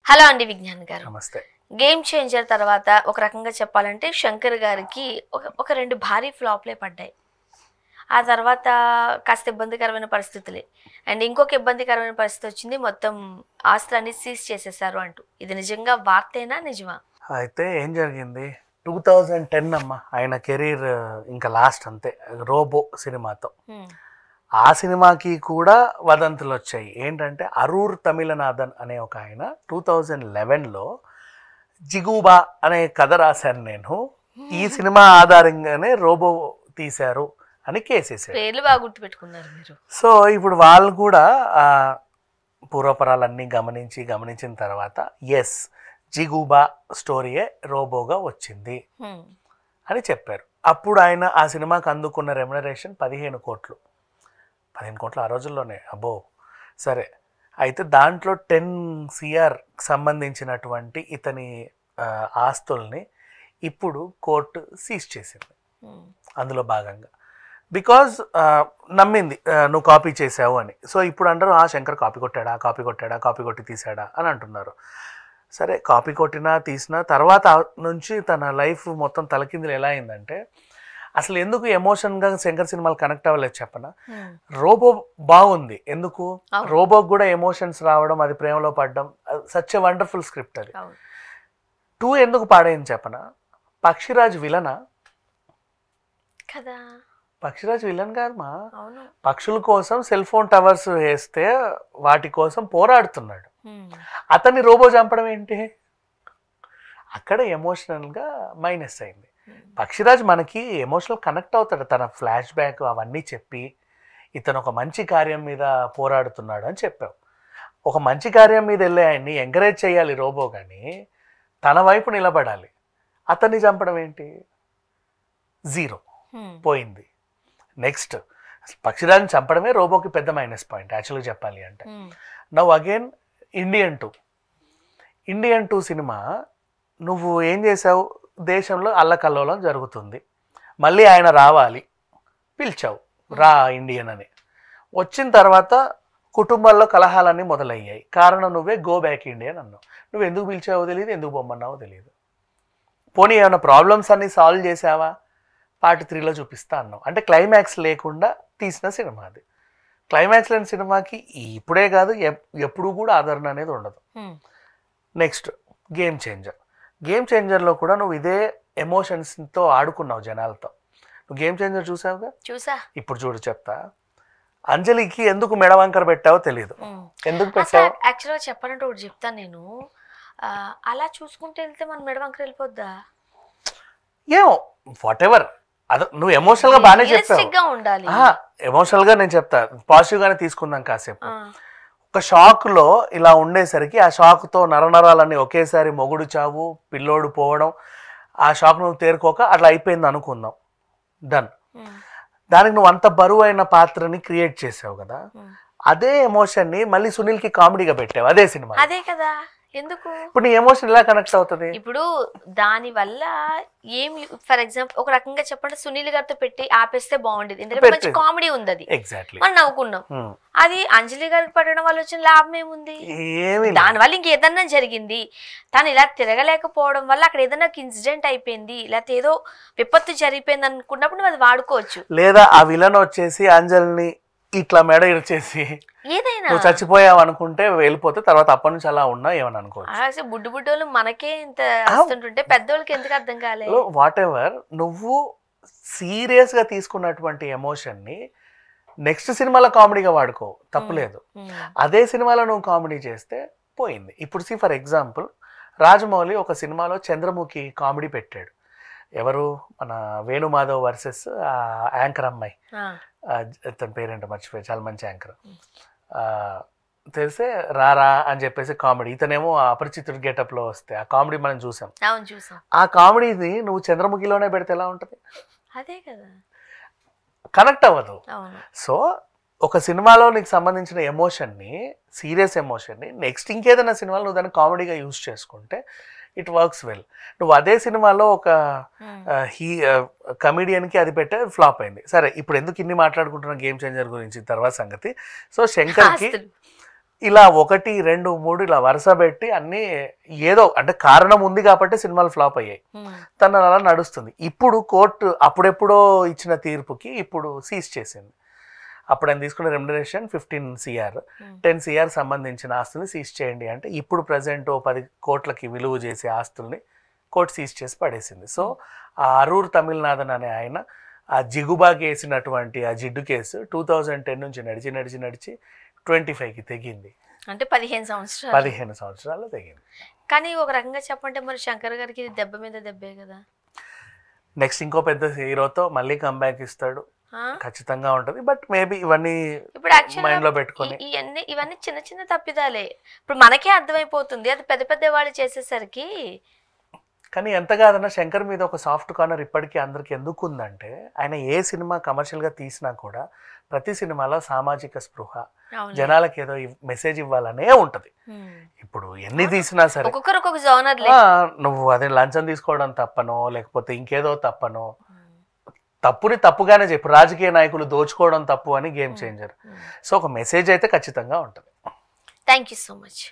Hello అండి విజ్ఞాన్ గారు. నమస్తే. గేమ్ చేంజర్ తర్వాత ఒక రకంగా చెప్పాలంటే శంకర్ గారికి ఒక రెండు భారీ ఫ్లాప్లే పడ్డాయి. ఆ తర్వాత కాస్త ఇబ్బందికరమైన పరిస్థితులే. అండ్ ఇంకొక ఇబ్బందికరమైన పరిస్థితి వచ్చింది, మొత్తం ఆస్తులన్నీ సీజ్ చేసేసారు అంటూ. ఇది నిజంగా వార్తేనా, నిజమా? అయితే ఏం జరిగింది, 2010 అమ్మ ఆయన కెరీర్ ఇంకా లాస్ట్ అంతే రోబో సినిమాతో. ఆ సినిమాకి కూడా వదంతులు వచ్చాయి. ఏంటంటే అరూర్ తమిళనాథన్ అనే ఒక ఆయన 2011లో జిగూబా అనే కథ రాశాను నేను, ఈ సినిమా ఆధారంగానే రోబో తీశారు అని కేసేసారు. పేర్లు బాగా గుర్తుపెట్టుకున్నారు మీరు. సో ఇప్పుడు వాళ్ళు కూడా పూర్వపరాలన్నీ గమనించిన తర్వాత ఎస్ జిగూబా స్టోరీయే రోబోగా వచ్చింది అని చెప్పారు. అప్పుడు ఆయన ఆ సినిమాకి అందుకున్న రెమ్యునరేషన్ 15 కోట్లు. 15 కోట్లు ఆ రోజుల్లోనే, అబ్బో. సరే, అయితే దాంట్లో 10 CR సంబంధించినటువంటి ఇతని ఆస్తుల్ని ఇప్పుడు కోర్టు సీజ్ చేసింది. అందులో భాగంగా బికాజ్ నమ్మింది నువ్వు కాపీ చేసావు అని. సో ఇప్పుడు అంటారు శంకర్ కాపీ కొట్టి తీసాడా అని అంటున్నారు. సరే, కాపీ కొట్టినా తీసినా తర్వాత నుంచి తన లైఫ్ మొత్తం తలకిందులు ఎలా అయిందంటే, అసలు ఎందుకు ఎమోషన్గా శంకర్ సినిమాలు కనెక్ట్ అవ్వలేదు చెప్పనా? రోబో బాగుంది, ఎందుకు రోబోకి కూడా ఎమోషన్స్ రావడం, అది ప్రేమలో పడడం, సచ్ ఎ వండర్ఫుల్ స్క్రిప్ట్ అది. 2 ఎందుకు పాడైంది చెప్పనా? పక్షిరాజ్ విలనా కదా? పక్షిరాజ్ విలన్ కాదు మా, పక్షుల కోసం సెల్ ఫోన్ టవర్స్ వేస్తే వాటి కోసం పోరాడుతున్నాడు. అతన్ని రోబో చంపడం ఏంటి? అక్కడ ఎమోషనల్గా మైనస్ అయింది. పక్షిరాజ్ మనకి ఎమోషనల్ కనెక్ట్ అవుతాడు, తన ఫ్లాష్ బ్యాక్ అవన్నీ చెప్పి ఇతను ఒక మంచి కార్యం మీద పోరాడుతున్నాడు అని చెప్పావు. ఒక మంచి కార్యం మీద వెళ్ళే ఆయన్ని ఎంకరేజ్ చేయాలి రోబో, కానీ తన వైపు నిలబడాలి. అతన్ని చంపడం ఏంటి? 0 పోయింది. నెక్స్ట్, పక్షిరాజ్ని చంపడమే రోబోకి పెద్ద మైనస్ పాయింట్ యాక్చువల్గా చెప్పాలి అంటే. Now again Indian two cinema నువ్వు ఏం చేసావు? దేశంలో అల్లకల్లోలం జరుగుతుంది, మళ్ళీ ఆయన రావాలి, పిలిచావు రా ఇండియన్ అని. వచ్చిన తర్వాత కుటుంబాల్లో కలహాలన్నీ మొదలయ్యాయి. కారణం నువ్వే, గో బ్యాక్ ఇండియన్ అన్నావు. నువ్వు ఎందుకు పిలిచావో తెలియదు, ఎందుకు పొమ్మన్నావో తెలియదు. పోనీ ఏమైనా ప్రాబ్లమ్స్ అన్నీ సాల్వ్ చేసావా? పార్ట్ 3లో చూపిస్తా అన్నావు. అంటే క్లైమాక్స్ లేకుండా తీసిన సినిమా అది. క్లైమాక్స్ లేని సినిమాకి ఇప్పుడే కాదు ఎప్పుడు కూడా ఆదరణ అనేది ఉండదు. నెక్స్ట్, గేమ్ చేంజర్లో కూడా నువ్వు ఇదే ఎమోషన్స్తో ఆడుకున్నావు జనాలతో. నువ్వు గేమ్ చేంజర్ చూసావుగా? చూసా. ఇప్పుడు చూడు చెప్తా. అంజలికి ఎందుకు మెడవంకర పెట్టావో తెలియదు, ఎందుకు పెట్టావు? యాక్చువల్గా చెప్పాలంటే ఒకటి చెప్తాను నేను, అలా చూసుకుంటే వెళ్తే మన మెడవంకర వెళ్ళిపోద్దా ఏమో, వాట్ ఎవర్. అదే నువ్వు ఎమోషనల్గా బాగానే చెప్పావు. ఎమోషనల్గా నేను చెప్తా, పాజిటివ్గానే తీసుకుందాం కాసేపు. ఒక షాక్లో ఇలా ఉండేసరికి ఆ షాక్తో నరనరాలన్నీ ఒకేసారి మొగుడు చావు, పిల్లోడు పోవడం, ఆ షాక్ నువ్వు తేరుకోక అట్లా అయిపోయింది అనుకుందాం, డన్. దానికి నువ్వు అంత బరువు అయిన పాత్రని క్రియేట్ చేసావు కదా, అదే ఎమోషన్ని మళ్ళీ సునీల్కి కామెడీగా పెట్టావు అదే సినిమా. అదే కదా, ఎందుకు? ఇప్పుడు నీ ఎమోషన్ ఎలా కనెక్ట్ అవుతుంది? ఇప్పుడు దాని వల్ల ఏమి, ఫర్ ఎగ్జాంపుల్ ఒక రకంగా చెప్పండి, సునీల్ గారితో పెట్టి ఆపేస్తే బాగుండేది, ఎందుకంటే మంచి కామెడీ ఉంది, అది మనం నవ్వుకున్నాం. అది అంజలి గారికి పడడం వల్ల వచ్చిన లాభం ఏముంది? దాని వల్ల ఇంకేదన్నా జరిగింది, తను ఇలా తిరగలేకపోవడం వల్ల అక్కడ ఏదన్నా ఇన్సిడెంట్ అయిపోయింది, లేకపోతే ఏదో విపత్తు జరిగిపోయింది అనుకున్నప్పుడు నువ్వు అది వాడుకోవచ్చు. లేదా ఆ విలన్ వచ్చేసి అంజలిని ఇట్లా మెడ ఇచ్చేసి ఏదైనా నువ్వు చచ్చిపోయావు అనుకుంటే వెళ్ళిపోతే తర్వాత అప్పటి నుంచి అలా ఉన్నా ఏమని అనుకోవచ్చు. బుడ్డోళ్ళు మనకే ఇంత వస్తుంటుంటే పెద్దోళ్ళకి ఎందుకు అర్థం కాలేదు? వాట్ ఎవర్, నువ్వు సీరియస్ గా తీసుకున్నటువంటి ఎమోషన్ ని నెక్స్ట్ సినిమాలో కామెడీగా వాడుకో, తప్పులేదు. అదే సినిమాలో నువ్వు కామెడీ చేస్తే పోయింది. ఇప్పుడు ఫర్ ఎగ్జాంపుల్ రాజమౌళి ఒక సినిమాలో చంద్రముఖి కామెడీ పెట్టాడు. ఎవరు? మన వేణుమాధవ్ వర్సెస్ యాంకర్ అమ్మాయి, తన పేరేంటో మర్చిపోయి, చాలా మంచి యాంకర్, తెలిసే రారా అని చెప్పేసి కామెడీ. ఇతనేమో అపరిచితుడు గెటప్లో వస్తే ఆ కామెడీ మనం చూసాం. ఆ కామెడీని నువ్వు చంద్రముఖిలోనే పెడితే ఎలా ఉంటుంది? అదే కదా, కనెక్ట్ అవ్వదు. సో ఒక సినిమాలో నీకు సంబంధించిన ఎమోషన్ని, సీరియస్ ఎమోషన్ని నెక్స్ట్ ఇంకేదైనా సినిమాలో నువ్వు దాన్ని కామెడీగా యూజ్ చేసుకుంటే ఇట్ వర్క్స్ వెల్. నువ్వు అదే సినిమాలో ఒక కమెడియన్కి అది పెట్టే ఫ్లాప్ అయింది. సరే, ఇప్పుడు ఎందుకు ఇన్ని మాట్లాడుకుంటున్నా గేమ్ చేంజర్ గురించి, తర్వాత సంగతి. సో శంకర్కి ఇలా 1, 2, 3 ఇలా వరుస పెట్టి అన్ని ఏదో అంటే కారణం ఉంది కాబట్టి సినిమాలు ఫ్లాప్ అయ్యాయి. తను అలా నడుస్తుంది. ఇప్పుడు కోర్టు అప్పుడెప్పుడో ఇచ్చిన తీర్పుకి ఇప్పుడు సీజ్ చేసింది. అప్పుడు ఆయన తీసుకున్న రెమ్యునరేషన్ 15 CR, 10 CR సంబంధించిన ఆస్తుల్ని సీజ్ చేయండి అంటే ఇప్పుడు ప్రజెంట్ 10 కోట్లకి విలువ చేసే ఆస్తుల్ని కోర్టు సీజ్ చేసి పడేసింది. సో ఆ అరూర్ తమిళనాథన్ అనే ఆయన ఆ జిగుబాకి వేసినటువంటి ఆ జిడ్డు కేసు 2010 నుంచి నడిచి 25కి తెగింది. అంటే 15 సంవత్సరాలు తెగింది. కానీ ఒక రకంగా చెప్పంటే మరి శంకర్ గారికి ఇది దెబ్బ మీద దెబ్బే కదా. నెక్స్ట్ ఇంకో పెద్ద హీరోతో మళ్ళీ కంబ్యాక్ ఇస్తాడు, ఖచ్చితంగా ఉంటది. బట్ మేబీ ఇవన్నీ మైండ్ లో పెట్టుకొని ఇవన్నీ చిన్న చిన్న తప్పిదాలే. ఇప్పుడు మనకే అర్థమైపోతుంది, అది పెద్ద పెద్ద వాళ్ళు చేసేసరికి. కానీ ఎంత కాదన్నా శంకర్ మీద ఒక సాఫ్ట్ కార్నర్ ఇప్పటికీ అందరికి ఎందుకు ఉందంటే ఆయన ఏ సినిమా కమర్షియల్ గా తీసినా కూడా ప్రతి సినిమాలో సామాజిక స్పృహ, జనాలకు ఏదో మెసేజ్ ఇవ్వాలనే ఉంటది. ఇప్పుడు ఎన్ని తీసినా సరే నువ్వు అదే లంచం తీసుకోవడం తప్పనో లేకపోతే ఇంకేదో తప్పనో, తప్పుని తప్పుగానే చెప్పు. రాజకీయ నాయకులు దోచుకోవడం తప్పు అని గేమ్ చేంజర్. సో ఒక మెసేజ్ అయితే ఖచ్చితంగా ఉంటుంది. Thank you so much.